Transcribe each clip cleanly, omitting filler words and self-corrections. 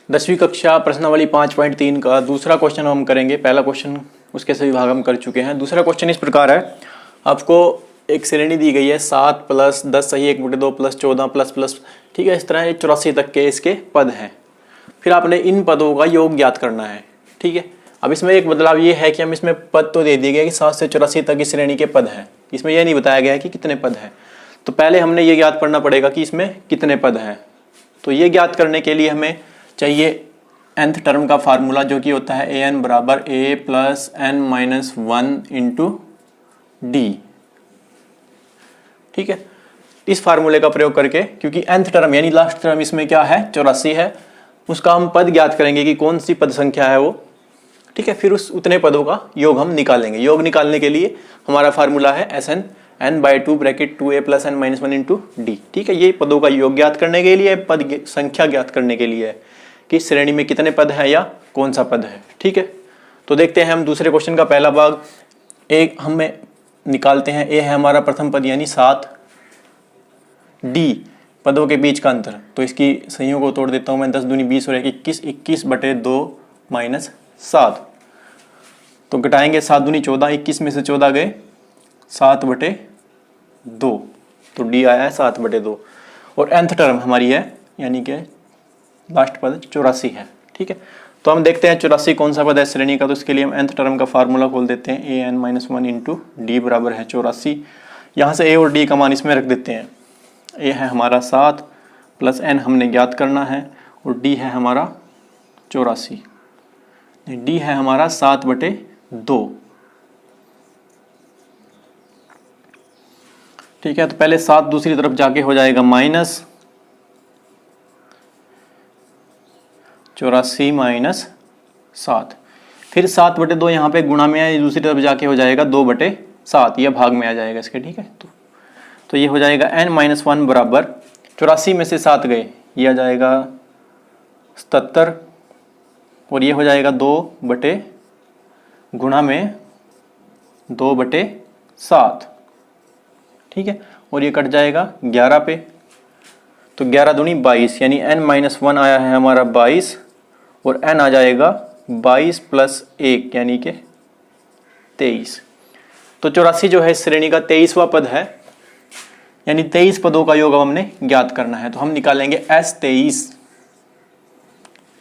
10वीं कक्षा प्रश्नावली 5.3 का दूसरा क्वेश्चन हम करेंगे। पहला क्वेश्चन उसके सभी भाग हम कर चुके हैं। दूसरा क्वेश्चन इस प्रकार है, आपको एक श्रेणी दी गई है 7 प्लस 10 सही 1/2 प्लस 14 प्लस प्लस, ठीक है, इस तरह 84 तक के इसके पद हैं। फिर आपने इन पदों का योग ज्ञात करना है, ठीक है। अब इसमें एक बदलाव ये है कि हम इसमें पद तो दे दिए गए कि 7 से 84 तक इस श्रेणी के पद हैं, इसमें यह नहीं बताया गया है कि कितने पद हैं। तो पहले हमने ये ज्ञात करना पड़ेगा कि इसमें कितने पद हैं। तो ये ज्ञात करने के लिए हमें चाहिए nth टर्म का फार्मूला, जो कि होता है an बराबर a plus n minus 1 into D, ठीक है। इस फार्मूले का प्रयोग करके, क्योंकि nth टर्म यानी लास्ट टर्म इसमें क्या है 84 है, उसका हम पद ज्ञात करेंगे कि कौन सी पद संख्या है वो, ठीक है। फिर उस उतने पदों का योग हम निकालेंगे। योग निकालने के लिए हमारा फार्मूला है Sn n/2 bracket 2a plus n minus 1 into D, ठीक है। ये पदों का योग ज्ञात करने के लिए, पद संख्या ज्ञात करने के लिए है कि श्रेणी में कितने पद है या कौन सा पद है, ठीक है। तो देखते हैं हम दूसरे क्वेश्चन का पहला भाग। एक हमें निकालते हैं, ए है हमारा प्रथम पद यानी 7, डी पदों के बीच का अंतर। तो इसकी संयोग को तोड़ देता हूं मैं, 10 दूनी 20 और 21, 21/2 माइनस 7। तो घटाएंगे 7 दूनी 14, 21 में से 14 गए 7/2, तो डी आया है 7/2। और nth टर्म हमारी है यानी कि लास्ट पद 84 है, ठीक है। तो हम देखते हैं 84 कौन सा पद है श्रेणी का। तो इसके लिए हम nth टर्म का फार्मूला खोल देते हैं, an-1 इंटू डी बराबर है 84। यहाँ से a और d का मान इसमें रख देते हैं। a है हमारा 7 प्लस n हमने ज्ञात करना है और d है हमारा 84, d है हमारा 7/2, ठीक है। तो पहले 7 दूसरी तरफ जाके हो जाएगा माइनस 84 माइनस 7, फिर 7/2 यहाँ पे गुणा में है, दूसरी तरफ जाके हो जाएगा 2/7, यह भाग में आ जाएगा इसके, ठीक है। तो ये हो जाएगा n-1 बराबर 84 में से 7 गए, ये आ जाएगा 77, और ये हो जाएगा 2 गुणा में 2/7, ठीक है। और ये कट जाएगा 11 पे, तो 11 दूनी 22 यानी n-1 आया है हमारा 22, और n आ जाएगा 22 प्लस 1 यानी कि 23। तो 84 जो है इस श्रेणी का 23वां पद है, यानी 23 पदों का योग हमने ज्ञात करना है। तो हम निकालेंगे S23,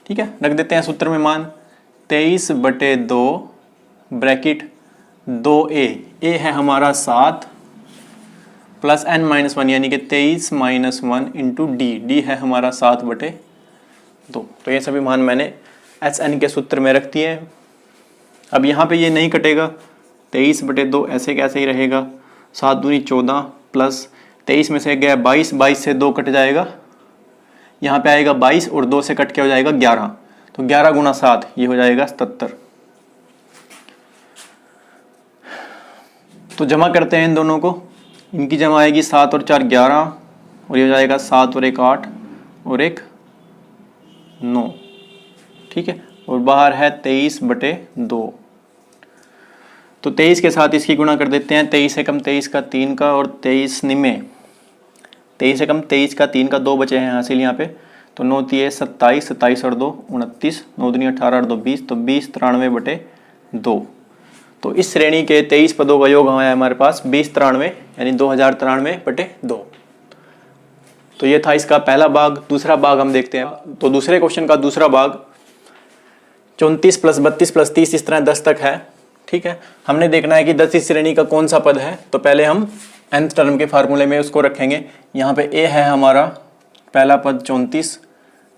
ठीक है। रख देते हैं सूत्र में मान 23/2 ब्रैकेट 2a, a है हमारा 7 प्लस n-1 यानी कि 23 माइनस 1 इंटू डी है हमारा 7/2। तो ये सभी मान मैंने Sn के सूत्र में रख दिए हैं। अब यहाँ पे ये नहीं कटेगा, 23/2 ऐसे कैसे ही रहेगा, 7 दूनी 14 प्लस 23 में से गया 22, 22 से 2 कट जाएगा, यहाँ पे आएगा 22 और 2 से कट के हो जाएगा 11, तो 11 गुणा 7 ये हो जाएगा 77। तो जमा करते हैं इन दोनों को, इनकी जमा आएगी 7 और 4 11, और ये हो जाएगा 7 और 1 8 और 1 9, ठीक है। और बाहर है 23/2, तो 23 के साथ इसकी गुणा कर देते हैं, 23 से कम 23 का 3 का, और 23 निमे 23 से कम 23 का 3 का 2 बचे हैं हासिल यहाँ पे, तो 9 3 27, 27 और 2 29, 9 दूनी 18 और 2 20, तो 20 93/2। तो इस श्रेणी के 23 पदों का योग है हमारे पास 2093 यानी 2093/2। तो ये था इसका पहला भाग। दूसरा भाग हम देखते हैं। तो दूसरे क्वेश्चन का दूसरा भाग 34 प्लस 32 प्लस 30 इस तरह 10 तक है, ठीक है। हमने देखना है कि 10 इस श्रेणी का कौन सा पद है। तो पहले हम nth टर्म के फार्मूले में उसको रखेंगे। यहाँ पे a है हमारा पहला पद 34,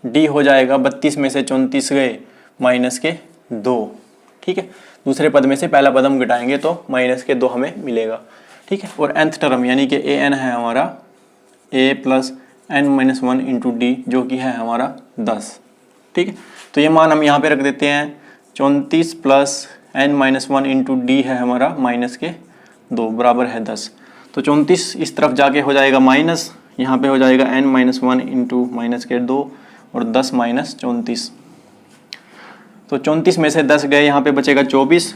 d हो जाएगा 32 में से 34 गए माइनस के 2, ठीक है। दूसरे पद में से पहला पद हम घटाएंगे तो माइनस के 2 हमें मिलेगा, ठीक है। और nth टर्म यानी कि an है हमारा a plus n-1 into D, जो कि है हमारा 10, ठीक है। तो ये मान हम यहाँ पे रख देते हैं, 34 प्लस n-1 इंटू डी है हमारा माइनस के 2 बराबर है 10। तो 34 इस तरफ जाके हो जाएगा माइनस, यहाँ पे हो जाएगा n-1 इंटू माइनस के 2 और 10 माइनस 34। तो 34 में से 10 गए, यहाँ पे बचेगा 24,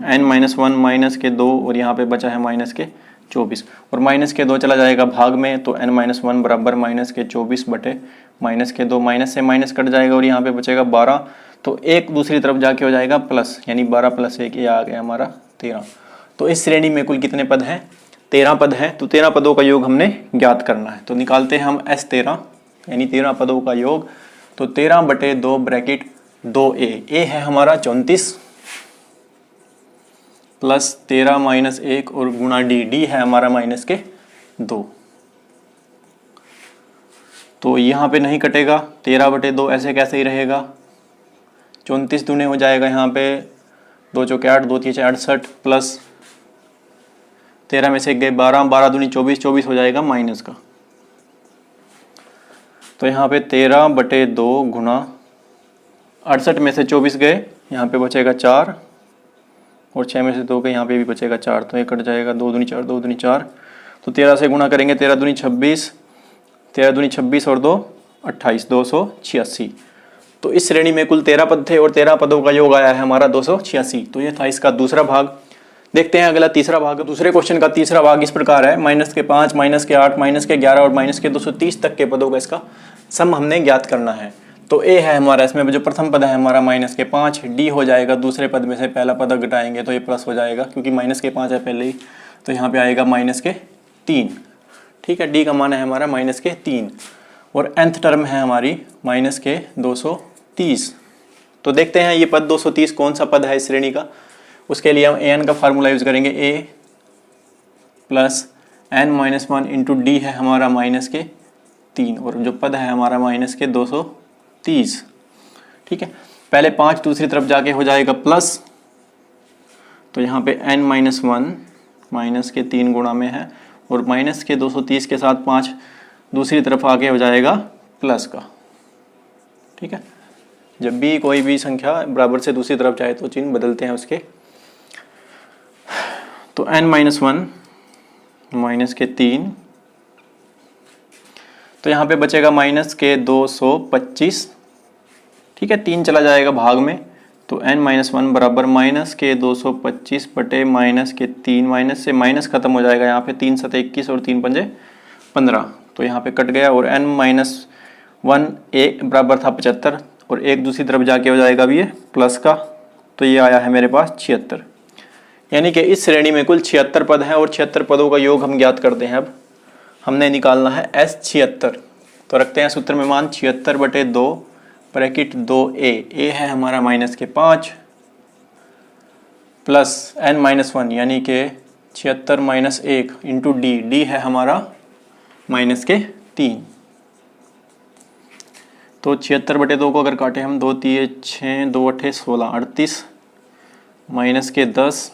n-1 माइनस के 2 और यहाँ पे बचा है माइनस के 24 और माइनस के 2 चला जाएगा भाग में, तो n-1 बराबर माइनस के 24 बटे माइनस के 2, माइनस से माइनस कट जाएगा और यहाँ पे बचेगा 12, तो एक दूसरी तरफ जाके हो जाएगा प्लस, यानी 12 + 1 ये आ गया हमारा 13। तो इस श्रेणी में कुल कितने पद हैं? 13 पद हैं। तो 13 पदों का योग हमने ज्ञात करना है। तो निकालते हैं हम S13 यानी 13 पदों का योग। तो 13 बटे 2 ब्रैकेट 2a, a है हमारा 34 प्लस 13 माइनस 1 और गुणा d है हमारा माइनस के 2। तो यहाँ पे नहीं कटेगा, 13 बटे 2 ऐसे कैसे ही रहेगा। 34 दूने हो जाएगा यहाँ पे 2 चौके 8, 2 3 68 प्लस 13 में से गए 12, 12 दूनी 24, 24 हो जाएगा माइनस का। तो यहाँ पे 13 बटे 2 गुना 68 में से 24 गए, यहाँ पे बचेगा 4 और 6 में से 2 गए, यहाँ पे भी बचेगा 4, तो ये कट जाएगा 2 दूनी 4, 2 दूनी 4। तो 13 से गुणा करेंगे, 13 दूनी 26, 13 दूनी 26 और 2 28, 286। तो इस श्रेणी में कुल 13 पद थे और 13 पदों का योग आया है हमारा 286। तो ये था इसका दूसरा भाग। देखते हैं अगला तीसरा भाग। दूसरे क्वेश्चन का तीसरा भाग इस प्रकार है, -5, -8, -11 और -230 तक के पदों का इसका सम हमने ज्ञात करना है। तो ए है हमारा, इसमें जो प्रथम पद है हमारा -5, डी हो जाएगा, दूसरे पद में से पहला पद घटाएंगे तो ये प्लस हो जाएगा क्योंकि -5 है पहले ही, तो यहाँ पे आएगा -3। ठीक है, डी का मान है हमारा -3 और nth टर्म है हमारी -230। तो देखते हैं ये पद 230 कौन सा पद है इस श्रेणी का। उसके लिए हम an का फार्मूला यूज करेंगे, a plus n-1 into D है हमारा -3 और जो पद है हमारा -230। ठीक है, पहले 5 दूसरी तरफ जाके हो जाएगा प्लस, तो यहाँ पे n-1 -3 गुणा में है और -230 के साथ 5 दूसरी तरफ आके हो जाएगा प्लस का। ठीक है, जब भी कोई भी संख्या बराबर से दूसरी तरफ जाए तो चिन्ह बदलते हैं उसके। तो n-1 -3, तो यहाँ पे बचेगा -225। ठीक है, 3 चला जाएगा भाग में, तो n-1 बराबर -225 बटे -3, माइनस से माइनस खत्म हो जाएगा यहाँ पे, 3 7 21 और 3 पंजे 15, तो यहाँ पे कट गया और n-1 एक बराबर था 75 और एक दूसरी तरफ जाके हो जाएगा अभी ये प्लस का, तो ये आया है मेरे पास 76। यानी कि इस श्रेणी में कुल 76 पद हैं और 76 पदों का योग हम ज्ञात करते हैं। अब हमने निकालना है S76। तो रखते हैं सूत्र में मान 76 बटे 2 ब्रैकेट 2a, a है हमारा -5 प्लस n-1 यानी कि 76 - 1 इंटू डी है हमारा -3। तो 76 बटे 2 को अगर काटे हम, 2 3 6, 2 8 16, 38 -10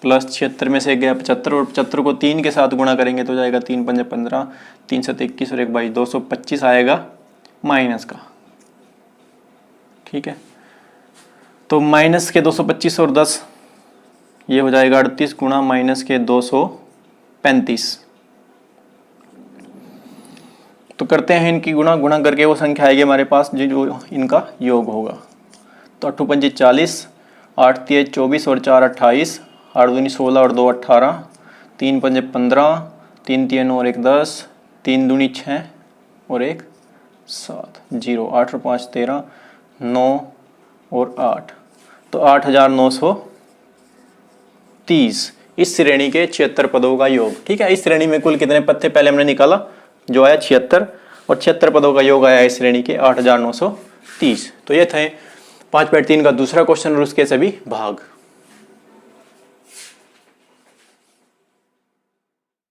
प्लस 76 में से गया 75 और 75 को 3 के साथ गुणा करेंगे तो जाएगा 3 पंजे 15, 3 7 21 और 1 22, 225 आएगा माइनस का। ठीक है, तो माइनस के 225 और 10 ये हो जाएगा 38 गुणा -235। तो करते हैं इनकी गुणा करके वो संख्या आएगी हमारे पास जो इनका योग होगा। तो 8 पंजे 40, 8 3 24 और 4 28, 8 दूनी 16 और 2 18, 3 पंजे 15, 3 3 और 1 10, 3 दूनी 6 और 1 7, 0, 8 और 5 13, 9 और 8, तो 8930 इस श्रेणी के 76 पदों का योग। ठीक है, इस श्रेणी में कुल कितने पद थे पहले हमने निकाला, जो आया 76 और 76 पदों का योग आया इस श्रेणी के 8930। तो ये थे 5.3 का दूसरा क्वेश्चन और उसके सभी भाग।